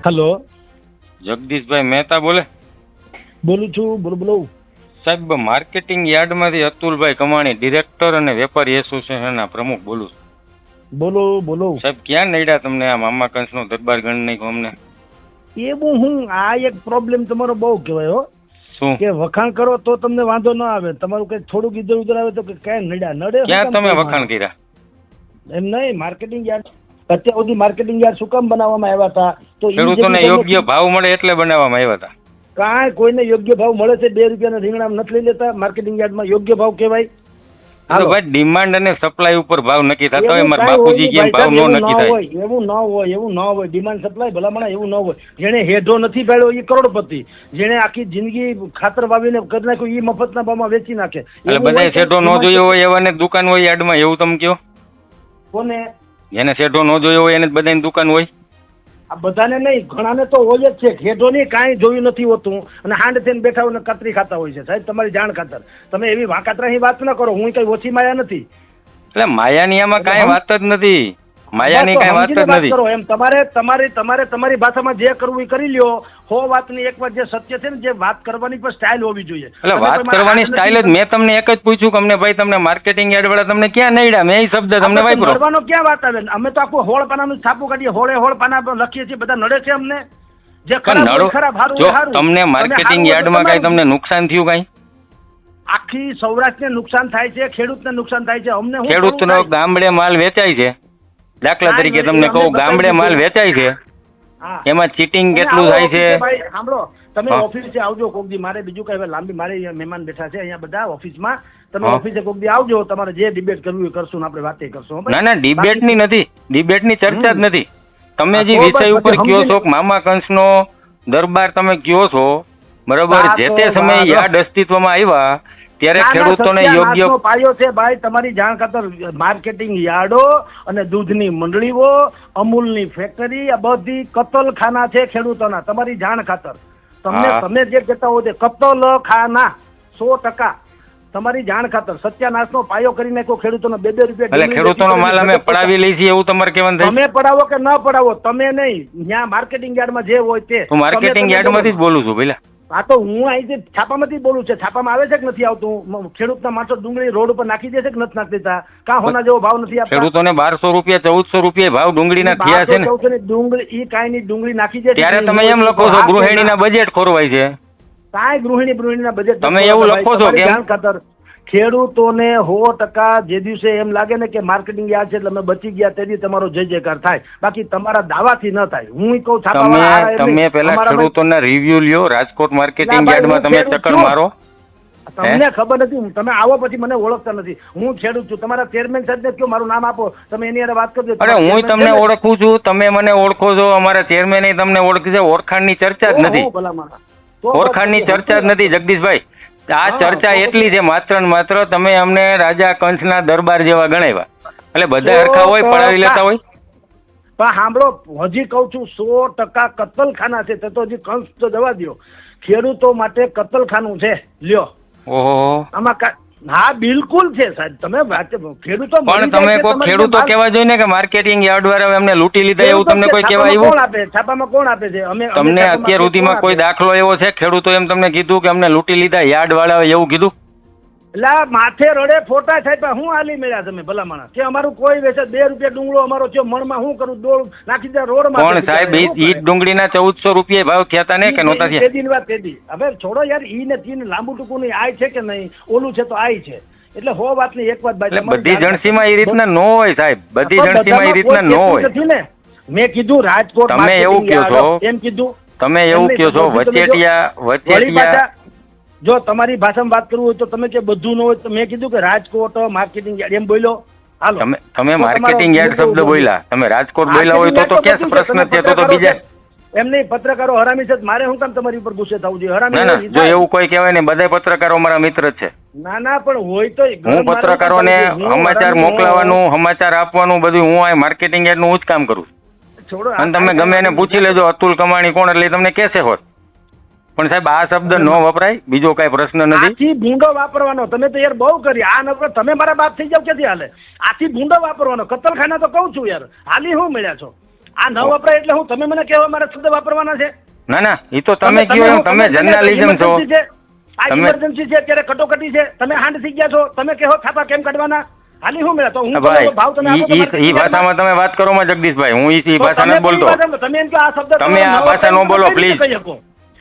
Hello, જગદીશભાઈ મહેતા બોલે? બોલું છું. બોલો બોલો. સાહેબ, માર્કેટિંગ યાર્ડમાંથી અતુલભાઈ કમાણી, ડિરેક્ટર અને વેપારી એસોસિએશનના પ્રમુખ બોલું છું. બોલો બોલો. સાહેબ, ક્યાં નડ્યા તમને આ મામા કંસનો દરબાર ગણ નાખ્યો અમને? એવું હું આ એક પ્રોબ્લેમ તમારો બહુ કહેવાય હો, શું કે વખાણ કરો તો તમને વાંધો ના આવે, તમારું કઈ થોડુંક ઇધર ઉધર આવે તો કે ક્યાં નડ્યા નડે. ક્યાં તમે વખાણ કર્યા? એમ નહીં, માર્કેટિંગ યાર્ડ અત્યાર સુધી માર્કેટિંગ યાર્ડ શું કામ બનાવવામાં આવ્યા હતા? તો ઈ ખેડૂતોને જગ્યાએ યોગ્ય ભાવ મળે એટલે બનાવવામાં આવ્યા હતા. કાંઈ કોઈને યોગ્ય ભાવ મળે છે? 2 રૂપિયાના રીંગણા નથી લઈ લેતા માર્કેટિંગ યાર્ડમાં? યોગ્ય ભાવ કહેવાય? તો ભાઈ ડિમાન્ડ અને સપ્લાય ઉપર ભાવ નક્કી થતા હોય. મારા બાપુજી કેમ ભાવ નો નક્કી થાય? એવું ન હોય. ડિમાન્ડ સપ્લાય ભલામણ એવું ન હોય. જેને હેઢો નથી પાડ્યો એ કરોડપતિ, જેને આખી જિંદગી ખાતર વાવીને કરી નાખ્યું એ મફતના ભાવમાં વેચી નાખે. એટલે બધા શેઠો ન જોયો હોય એવાને દુકાન હોય યાર્ડમાં, એવું તમે કહો? કોને? જેને શેઠો ન જોયો હોય એને જ બધાની દુકાન હોય. આ બધાને નહીં, ઘણાને તો હોય જ છે. હેઢો ની કાંઈ જોયું નથી હોતું અને હાંડ થઈને બેઠા હોય ને કતરી ખાતા હોય છે. સાહેબ, તમારી જાણ ખાતર તમે એવી વાંકાતરાની વાત ન કરો. હું કઈ ઓછી માયા નથી. એટલે માયાની આમાં કાંઈ વાત જ નથી. માયાની કાંઈ વાત જ નથી. કરો એમ તમારી ભાષામાં જે કરવું એ કરી લ્યો. હો વાતની એક વાત જે સત્ય છે ને, જે વાત કરવાની પણ સ્ટાઇલ હોવી જોઈએ. એટલે વાત કરવાની સ્ટાઇલ જ મેં તમને એક જ પૂછ્યું કે અમને ભાઈ તમને માર્કેટિંગ યાર્ડ વાળા તમને ક્યાં નડ્યા? મેં એ શબ્દ તમને વાપરો. નડવાનો ક્યાં વાત આવે? અમે તો આખું હોળ પાનાનું છાપું કાઢીએ, હોળ પાના લખીએ છીએ. બધા નડે છે અમને. જે ખરાબ હારું તમને માર્કેટિંગ યાર્ડમાં કઈ તમને નુકસાન થયું? કઈ આખી સૌરાષ્ટ્રને નુકસાન થાય છે, ખેડૂતને નુકસાન થાય છે. અમને ખેડૂતનો ગામડે માલ વેચાય છે. દાખલા તરીકે તમને કહું, ગામડે માલ વેચાય છે, એમાં ચીટિંગ કેટલું થાય છે? સાંભળો, તમે ઓફિસે આવજો કોક દી. મારે બીજું કઈ લાંબી, મારે મહેમાન બેઠા છે અહીંયા બધા ઓફિસમાં. તમે ઓફિસે કોક દી આવજો. તમારે જે ડિબેટ કરવી કરશું ને આપણે વાતે કરશું. ના ના, ડિબેટની નથી, ડિબેટની ચર્ચા જ નથી. તમે જે વિષય ઉપર કયો છો મામા કંસનો દરબાર તમે કયો છો, બરોબર, જે તે સમયે યાર્ડ અસ્તિત્વમાં આવ્યા ત્યારે ખેડૂતોને યોગ્ય પાયો છે. ભાઈ, તમારી જાણ ખાતર માર્કેટિંગ યાર્ડો અને દૂધની મંડળીઓ, અમૂલની ફેક્ટરી, આ બધી કતલખાના છે ખેડૂતોના. તમારી જાણ ખાતર તમે જે કહેતા હો તે કતલખાના 100%. તમારી જાણ ખાતર સત્યાનાશનો પાયો કરી નાખ્યો ખેડૂતોનો. 2 રૂપિયા એટલે ખેડૂતોનો માલ અમે પડાવી લઈ છીએ એવું તમારે કહેવાનું થાય? તમે પડાવો કે ન પડાવો, તમે નહીં. ત્યાં માર્કેટિંગ યાર્ડમાં જે હોય તે. હું માર્કેટિંગ યાર્ડમાંથી જ બોલું છું પેલા. હા, તો હું અહીંથી છાપામાંથી બોલું છું. છાપામાં આવે છે કે નથી આવતું? ખેડૂતના માણસો ડુંગળી રોડ ઉપર નાખી દે છે કે નથી નાખી દેતા? કાં હોના જેવો ભાવ નથી આપતા? ખેડૂતોને 1200 રૂપિયા 1400 રૂપિયા ભાવ ડુંગળીના થયા છે ને. ડુંગળી ઈ કાંઈ ની ડુંગળી નાખી દે. ત્યારે તમે એમ લખો છો ગૃહિણીના બજેટ ખોરવાય છે. કાંઈ ગૃહિણીના બજેટ તમે એવું લખો છો કે ખાતર ખેડૂતોને 100% જે દિવસે એમ લાગે ને કે માર્કેટિંગ યાર્ડ છે એટલે અમે બચી ગયા, તેથી તમારો જય જયકાર થાય. બાકી તમારા દાવાથી ન થાય. હું કહું તમે પેલા ખેડૂતોના રિવ્યુ લ્યો. રાજકોટ માર્કેટિંગ યાર્ડમાં તમે ચક્કર મારો. તમને ખબર નથી, તમે આવો પછી મને ઓળખતા નથી. હું ખેડૂત છું. તમારા ચેરમેન સાહેબ ને કયો મારું નામ આપો, તમે એની હારે વાત કરજો. અરે હું તમને ઓળખું છું, તમે મને ઓળખો છો. અમારા ચેરમેન તમને ઓળખે છે. ઓળખાણની ચર્ચા જ નથી. ઓળખાણની ચર્ચા જ નથી જગદીશભાઈ. આ ચર્ચા એટલી છે માત્ર ને માત્ર તમે અમને રાજા કંસના દરબાર જેવા ગણાવ્યા. એટલે બધા હરખા હોય, પડાવી લેતા હોય. પણ સાંભળો, હજી કઉ છું 100% કતલખાના છે. તો હજી કંસ તો જવા દો. ખેડૂતો માટે કતલખાનું છે. લ્યો. ઓહો, આમાં હા બિલકુલ છે સાહેબ. તમે ખેડૂતો પણ તમે કોઈ ખેડૂતો કહેવા જોઈએ ને કે માર્કેટિંગ યાર્ડ વાળા એમને લૂંટી લીધા, એવું તમને કોઈ કહેવા આવ્યું? કોણ આપે? છાપામાં કોણ આપે છે? તમને અત્યાર સુધીમાં કોઈ દાખલો એવો છે ખેડૂતો એમ તમને કીધું કે અમને લૂંટી લીધા યાર્ડ વાળા એવું કીધું? એટલે માથે રડે ફોટા છાપ્યા. હું હાલી મળ્યા તમે ભલા માણસ કે અમારું કોઈ વેચે 2 રૂપિયા ડુંગળો અમારો છે મણમાં. હું કરું? ડોળ નાખી દે રોડમાં. કોણ સાહેબ? ઈ ડુંગળીના 1400 રૂપિયા ભાવ થયા હતા ને કે નહોતા થયા? તેદી વાત તેદી. હવે છોડો યાર, ઈ ને તીન લાંબુ ટૂંકું નહીં. આય છે કે નહીં? ઓલું છે તો આય છે. એટલે હો વાત ની એક વાત ભાઈ, બધી જણસીમાં એ રીતના ન હોય સાહેબ. બધી જણસીમાં એ રીતના ન હોય. મેં કીધું રાજકોટ તમે એવું કહો છો, એમ કીધું. તમે એવું કહો છો વચેટિયા. જો તમારી ભાષામાં વાત કરવું હોય તો તમે કે બધું ન હોય તો મેં કીધું કે રાજકોટ માર્કેટિંગ યાર્ડ એમ બોલ્યો. હાલો, તમે માર્કેટિંગ યાર્ડ શબ્દ બોલ્યા, તમે રાજકોટ બોલ્યા હોય તો ક્યાં પ્રશ્ન છે? તો બીજા એમ નહીં, પત્રકારો હરામી છે. મારે શું કામ તમારી ઉપર ગુસ્સે થવું જોઈએ? હરામી જો એવું કોઈ કહેવાય ને, બધા પત્રકારો મારા મિત્ર જ છે. ના ના, પણ હોય તો હું પત્રકારોને સમાચાર મોકલાવાનું, સમાચાર આપવાનું બધું હું આ માર્કેટિંગ યાર્ડ નું જ કામ કરું છું. અને તમે ગમે એને પૂછી લેજો અતુલ કમાણી કોણ, એટલે તમને કહેશે હોત. પણ સાહેબ આ શબ્દ ન વપરાય, બીજો કઈ પ્રશ્ન નથી. આથી ભૂંડો વાપરવાનો તમે તો યાર બહુ કરી. આ ન તમે મારા બાપ થઈ જાવ ક્યાંથી હાલે? આથી ભૂંડો વાપરવાનો. કતલખાના તો કહું છું યાર, હાલી હું મળ્યા છો. આ ન વપરાય એટલે હું તમે મને કહેવા મારા શબ્દ વાપરવાના છે? ના ના, એ તો તમે કયો એમ, તમે જર્નાલિઝમ છો. આ ઇમરજન્સી છે, અત્યારે કટોકટી છે, તમે હાંડ થઈ ગયા છો, તમે કહો છાપા કેમ કાઢવાના? હાલી હું મેળા તો હું ભાવ તમે આપો. ઈ ભાષામાં તમે વાત કરો માં જગદીશભાઈ, હું ઈ ભાષા નથી બોલતો. તમે એમ કે આ શબ્દ તમે આ ભાષા નો બોલો પ્લીઝ.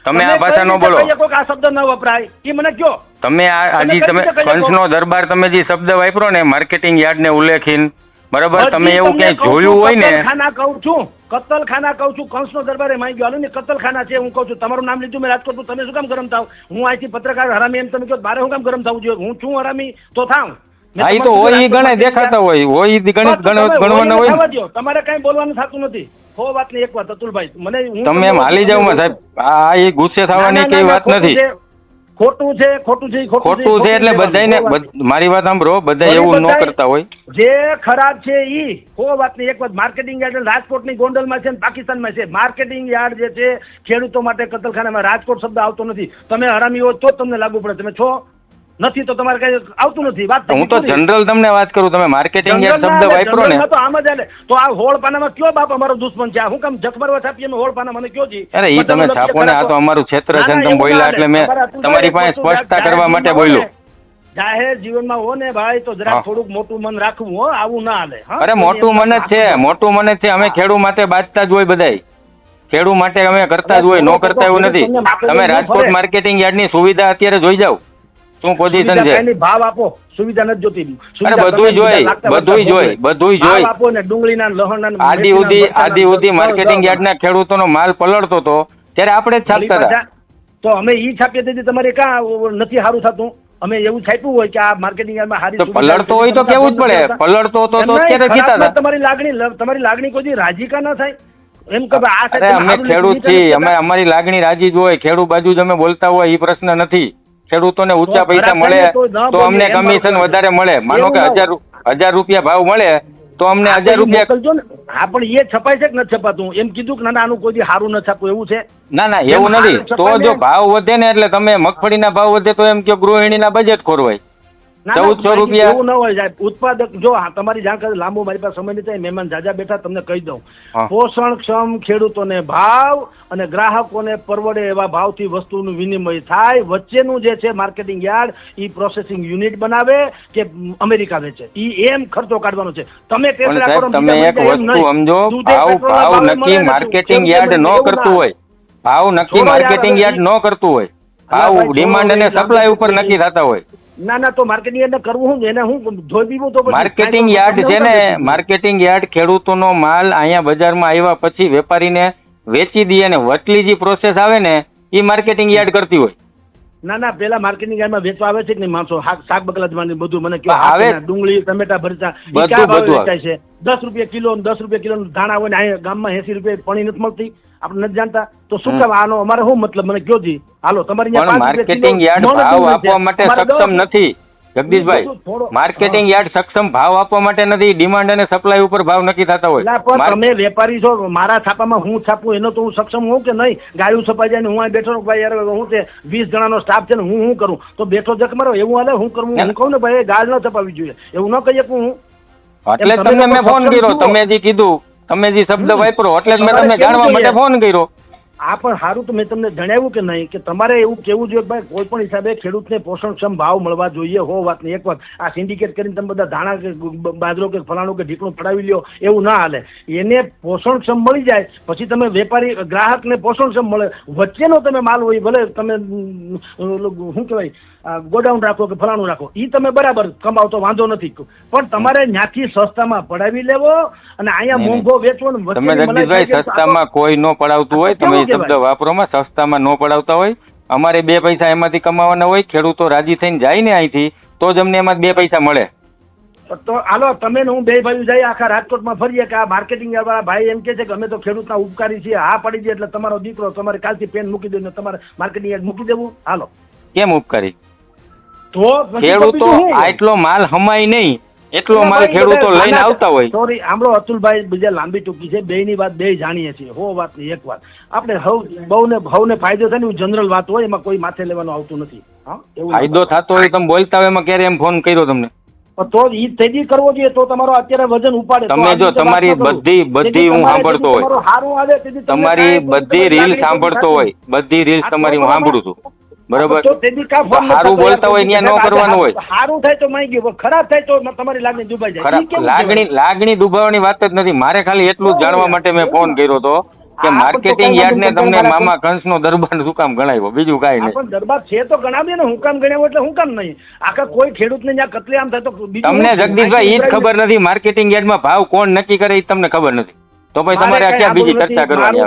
તમે આ ભાષા નો બોલો. આ શબ્દ ન વપરાય એ મને કયો. તમે આજે તમે કંસનો દરબાર તમે જે શબ્દ વાપરો ને માર્કેટિંગ યાર્ડ ને ઉલ્લેખીન, બરાબર, તમે એવું ક્યાંય જોયું હોય ને. કતલખાના કહું છું, કતલખાના કહું છું, કંસનો દરબારે માઈ ગયો. હાલો ને કતલખાના છે હું કહું છું. તમારું નામ લીધું મેં રાજકોટ, તમે શું કામ ગરમ થાવ? હું અહીંથી પત્રકાર હરામી એમ તમે કહો, બારે હું કામ ગરમ થવું જોઈએ? હું છું હરામી તો થાવ. હા, ઈ તો હોય, ઈ ગણે દેખાતા હોય ઈ ગણિત ગણવાના હોય ને. તમારે કઈ બોલવાનું થતું નથી. હો વાત ની એક વાત અતુલભાઈ, મને તમે એમ હાલી જાવ માં સાહેબ, આ એ ગુસ્સે થવાની કઈ વાત નથી. ખોટું છે, ખોટું છે, ખોટું છે એટલે બધાને, મારી વાત સાંભળો, બધા એવું ન કરતા હોય. જે ખરાબ છે ઈ હો વાત ની એક વાત. માર્કેટિંગ યાર્ડ રાજકોટ ની ગોંડલમાં છે, પાકિસ્તાનમાં છે. માર્કેટિંગ યાર્ડ જે છે ખેડૂતો માટે કતલખાનામાં રાજકોટ શબ્દ આવતો નથી. તમે હરામી હો તો તમને લાગુ પડે, તમે છો નથી તો તમારે કઈ આવતું નથી. વાત હું તો જનરલ તમને વાત કરું, તમે માર્કેટિંગ યાર્ડ શબ્દ વાપરો ને તો આમ જ હાલે. તો આ હોળ પાનામાં કયો બાપ અમારો દુશ્મન છે? હું કેમ જખબરવા છાપીએ હોળ પાના મને કયો જી? અરે ઈ તમે છાપો ને, આ તો અમારું ક્ષેત્ર છે ને, તમે બોલ્યા એટલે મેં તમારી પાસે સ્પષ્ટતા કરવા માટે બોલ્યો. જાહેર જીવનમાં હો ને ભાઈ તો જરા થોડુંક મોટું મન રાખવું હો, આવું ના હાલે. અરે મોટું મન જ છે, મોટું મન જ છે. અમે ખેડૂ માટે બાજતા જ હોય, બધાય ખેડૂ માટે અમે કરતા જ હોય, નો કરતા એવું નથી. તમે રાજકોટ માર્કેટિંગ યાર્ડની સુવિધા અત્યારે જોઈ જાવ, શું પોઝિશન છે. ભાવ આપો, સુવિધા નથી જોતી. અરે બધું જોઈ આપો ને ડુંગળીના લહણના. આદિ સુધી માર્કેટિંગ યાર્ડના ખેડૂતોનો માલ પલળતો હતો ત્યારે આપણે જ છાપતા હતા. તો અમે ઈ છાપીએ તેથી તમારે કાં નથી સારું થતું? અમે એવું છાપ્યું હોય કે આ માર્કેટિંગ યાર્ડમાં સારી પલળતો હોય તો કેવું જ પડે. પલળતો તો અત્યારે કીધા હતા. તમારી લાગણી કોઈ રાજીકા ના થાય એમ કે આ અમે ખેડૂત છીએ, અમે અમારી લાગણી રાજી જ હોય. ખેડૂત બાજુ જ અમે બોલતા હોય, એ પ્રશ્ન નથી. ખેડૂતોને ઊંચા પૈસા મળે તો અમને કમિશન વધારે મળે. માનો કે 1000 રૂપિયા ભાવ મળે તો અમને 1000 રૂપિયા મોકલજો ને. હા, પણ એ છપાય છે કે નથી છપાતું? એમ કીધું કે ના આનું કોઈ સારું ન છાપવું એવું છે? ના ના, એવું નથી. તો જો ભાવ વધે ને એટલે તમે મગફળીના ભાવ વધે તો એમ કે ગૃહિણીના બજેટ ખોરવાય. 1400 રૂપિયા એવું ન હોય સાહેબ. ઉત્પાદક જો તમારી જાણકારી લાંબુ મારી પાસે સમય નથી, મહેમાન જાજા બેઠા, તમને કહી દઉં. પોષણક્ષમ ખેડૂતોને ભાવ અને ગ્રાહકોને પરવડે એવા ભાવથી વસ્તુનું વિનિમય થાય. વચ્ચેનું જે છે માર્કેટિંગ યાર્ડ ઈ પ્રોસેસિંગ યુનિટ બનાવે કે અમેરિકા વેચે, ઈ એમ ખર્ચો કાઢવાનો છે. તમે તમે એક વસ્તુ સમજો, ભાવ નક્કી માર્કેટિંગ યાર્ડ ન કરતું હોય. ભાવ નક્કી માર્કેટિંગ યાર્ડ ન કરતું હોય. ભાવ ડિમાન્ડ અને સપ્લાય ઉપર નક્કી થતા હોય. ના ના, તો માર્કેટિંગ યાર્ડ કરવું હું એને હું જોઈ દીધું તો માર્કેટિંગ યાર્ડ છે ને, માર્કેટિંગ યાર્ડ ખેડૂતોનો માલ અહીંયા બજારમાં આવ્યા પછી વેપારીને વેચી દે અને વચલી જે પ્રોસેસ આવે ને એ માર્કેટિંગ યાર્ડ કરતી હોય. ના ના, પેલા માર્કેટિંગ યાર્ડમાં વેચવા આવે છે કે નહીં માણસો? શાક બકલા બધું મને કહો. આવે ડુંગળી, ટમેટા, ભરતા બધું છે. 10 રૂપિયા કિલો, 10 રૂપિયા કિલો ધાણા હોય ને અહીંયા ગામમાં 80 રૂપિયા પણી નથી મળતી. આપણે નથી જાણતા તો શું કામ આનો અમારે શું મતલબ? મને કયો જી. હાલો તમારી માર્કેટિંગ યાર્ડ ભાવ આપવા માટે સક્ષમ નથી જગદીશભાઈ. માર્કેટિંગ યાર્ડ સક્ષમ ભાવ આપવા માટે નથી. ડિમાન્ડ અને સપ્લાય ઉપર ભાવ નક્કી થતા હોય. તમે વેપારી છો, મારા છાપામાં હું છાપું એનો તો હું સક્ષમ હું કે નહીં? ગાયું છપાઈ જાય ને હું અહીં બેઠો ભાઈ યાર, હું તે 20 જણાનો સ્ટાફ છે ને હું કરું તો બેઠો જખ મારો એવું હાલે? હું કરવું? હું કહું ને ભાઈ ગાળ ન છપાવી જોઈએ એવું ન કહીએ હું. એટલે તમને મેં ફોન કર્યો, તમે જે કીધું, તમે જે શબ્દ વાપરો એટલે મેં તમને જાણવા માટે ફોન કર્યો. આ પણ સારું તો મેં તમને જણાવ્યું કે નહીં કે તમારે એવું કેવું જોઈએ ભાઈ કોઈ પણ હિસાબે ખેડૂતને પોષણક્ષમ ભાવ મળવા જોઈએ. હો વાત ને એક વાત. આ સિન્ડિકેટ કરીને તમે બધા ધાણા કે બાજરો કે ફલાણું કે ઢીકણું પડાવી લ્યો એવું ના હાલે. એને પોષણક્ષમ મળી જાય પછી તમે વેપારી ગ્રાહકને પોષણક્ષમ મળે. વચ્ચેનો તમે માલ હોય ભલે તમે શું કહેવાય ગોડાઉન રાખો કે ફલાણું રાખો, ઈ તમે બરાબર કમાવ તો વાંધો નથી, પણ તમારે ત્યાંથી સસ્તામાં પડાવી લેવો અને અહીંયા મોંઘો વેચવો. તમે જગદીશભાઈ સસ્તામાં કોઈ ન પડાવતું હોય, તમે એ શબ્દ વાપરોમાં સસ્તામાં ન પડાવતા હોય. અમારે 2 પૈસા એમાંથી કમાવાના હોય. ખેડૂતો રાજી થઈને જાય ને અહીંથી તો જ અમને એમાં 2 પૈસા મળે. તો હાલો તમે હું 2 ભાઈ જઈએ આખા રાજકોટમાં ફરીએ કે આ માર્કેટિંગ વાળા ભાઈ એમ કે છે કે અમે તો ખેડૂતના ઉપકારી છીએ. હા પડી જાય એટલે તમારો દીકરો તમારે કાલથી પેન મૂકી દે ને તમારે માર્કેટિંગ યાર્ડ મૂકી દેવું. હાલો કેમ ઉપકારી? તો ખેડૂતો આટલો માલ હમાય નહીં એટલો માલ ખેડૂતો લઈને આવતા હોય. સોરી આમળો અતુલભાઈ બીજા લાંબી ટૂંકી છે, બેયની વાત બે જાણીએ છીએ. હો વાત ની એક વાત આપણે બહુને ફાયદો થાય ને જનરલ વાત હોય એમાં કોઈ માથે લેવાનું આવતું નથી. ફાયદો થતો હોય તમે બોલતા હોય એમાં ક્યારે એમ ફોન કર્યો તમને? તો ઈ તેજી કરવો જોઈએ તો તમારો અત્યારે વજન ઉપાડે. તમે જો તમારી બધી હું સાંભળતો હોય, સારું આવે તેજી તમારી બધી રીલ સાંભળતો હોય, બધી રીલ તમારી હું સાંભળું છું, બરોબર? સારું બોલતા હોય ત્યાં ન કરવાનું હોય. સારું થાય તો માઈ ગયું, ખરાબ થાય તો તમારી લાગણી દુભાઈ જાય. લાગણી દુભાવવાની વાત જ નથી. મારે ખાલી એટલું જ જાણવા માટે મેં ફોન કર્યો હતો કે માર્કેટિંગ યાર્ડ ને તમને મામા કંસનો દરબાર શું કામ ગણાવ્યો, બીજું કાંઈ નહીં. પણ દરબાર છે તો ગણાવીએ ને, હું કામ ગણાવ્યો એટલે હું કામ નહીં? આખા કોઈ ખેડૂતને જ્યાં કતલેઆમ થાય તો તમને જગદીશભાઈ ઈ જ ખબર નથી માર્કેટિંગ યાર્ડમાં ભાવ કોણ નક્કી કરે ઈ તમને ખબર નથી, તો ભાઈ તમારે ક્યાં બીજી ચર્ચા કરવાની?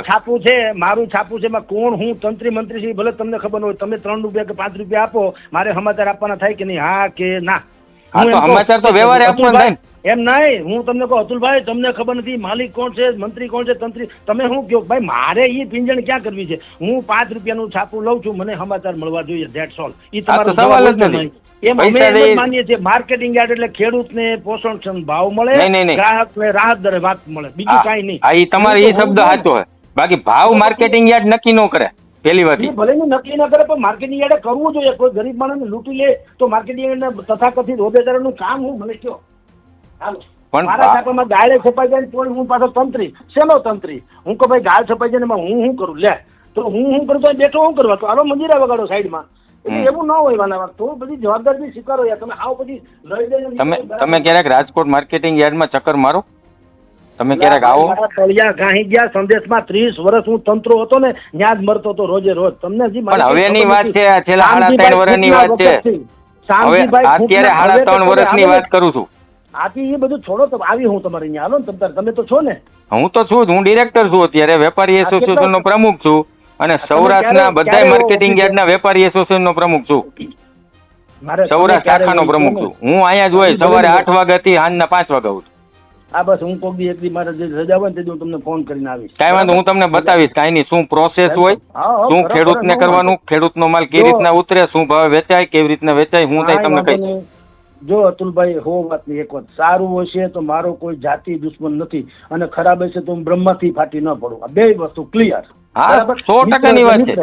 મારું છાપું છે એમાં કોણ હું તંત્રી મંત્રી છે ભલે તમને ખબર હોય. તમે 3 રૂપિયા કે 5 રૂપિયા આપો, મારે સમાચાર આપવાના થાય કે નહીં? હા કે ના? હા તો સમાચાર તો વ્યવહારે આપવાના થાય. એમ નહીં, હું તમને કહું અતુલભાઈ તમને ખબર નથી માલિક કોણ છે, મંત્રી કોણ છે, તંત્રી તમે શું કહો? ભાઈ મારે એ પિંજણ ક્યાં કરવી છે? હું 5 રૂપિયાનું છાપું લઉં છું, મને સમાચાર મળવા જોઈએ, ધેટ્સ ઓલ. એ તમારો સવાલ જ નથી. એમ અમે એમ જ માનીએ છીએ માર્કેટિંગ યાર્ડ એટલે ખેડૂતને પોષણક્ષમ ભાવ મળે, ગ્રાહકને રાહત દરે વાત મળે, બીજું કાંઈ નહીં. હા ઈ તમારો ઈ શબ્દ સાચો છે. બાકી ભાવ માર્કેટિંગ યાર્ડ નક્કી ન કરે. પેલી વાત ભલે નક્કી ન કરે પણ માર્કેટિંગ યાર્ડે કરવું જોઈએ. કોઈ ગરીબ માણસને લૂંટી લે તો માર્કેટિંગ યાર્ડ તથાકથિત હોદ્દેદારોનું કામ હું મને કયો? હાલો, મારા છાપામાં ગાળે છપાઈ જાય તો હું પાછો તંત્રી. શેનો તંત્રી? હું કહું ભાઈ ગાળ છપાઈ જાય ને હું શું કરું? લે તો હું કરું તો બેઠો હું કરવા? તો હાલો મંજીરા વગાડો સાઈડમાં. એવું ન હોય વાના, તો બધી જવાબદારી સ્વીકારો યાર. તમે આવો પછી લઈ દે. તમે ક્યારેક રાજકોટ માર્કેટિંગ યાર્ડમાં ચક્કર મારો? તમે ક્યારેક આવો? તળિયા ગાહી ગયા સંદેશમાં 30 વર્ષ હું તંત્રો હતો ને ત્યાં જ મરતો હતો રોજે રોજ. તમને હવેની વાત છે, છેલ્લા 3.5 વર્ષની વાત છે. હવે અત્યારે 3.5 વર્ષની વાત કરું છું. આથી એ બધું છોડો તો આવી હું તમારે અહીંયા હાલો ને. તમે તો છો ને? હું તો છું, હું ડિરેક્ટર છું અત્યારે, વેપારી એસોસિએશન નો પ્રમુખ છું અને સૌરાષ્ટ્રના બધા માર્કેટિંગ યાર્ડના વેપારી એસોસિએશન નો પ્રમુખ છું. સૌરાષ્ટ્ર શાખાનો પ્રમુખ છું. હું અહીંયા જ હોય સવારે 8 વાગ્યાથી સાંજના 5 વાગ્યા સુધી. હા બસ હું કોક દી એક દી મારે જે રજા હોય ને તે હું તમને ફોન કરીને આવીશ. કાંઈ વાંધો, હું તમને બતાવીશ કાંઈ નહીં શું પ્રોસેસ હોય, શું ખેડૂતને કરવાનું, ખેડૂતનો માલ કેવી રીતના ઉતરે, શું ભાવે વેચાય, કેવી રીતના વેચાય, હું થાય તમને કહીશ. જો અતુલભાઈ હો વાતની એક વાત, સારું હશે તો મારો કોઈ જાતિ દુશ્મન નથી અને ખરાબ હશે તો હું બ્રહ્માથી ફાટી ન પડું. આ બે વસ્તુ ક્લિયર. હા 100%ની વાત છે,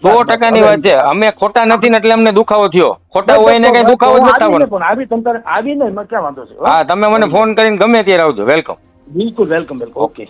100%ની વાત છે. અમે ખોટા નથી ને એટલે અમને દુખાવો થયો. ખોટા હોય ને કઈ દુખાવો જ નથી. પણ આવી તંત્ર આવી ને ક્યાં વાંધો છે? હા તમે મને ફોન કરીને ગમે ત્યારે આવજો. વેલકમ. બિલકુલ વેલકમ. ઓકે.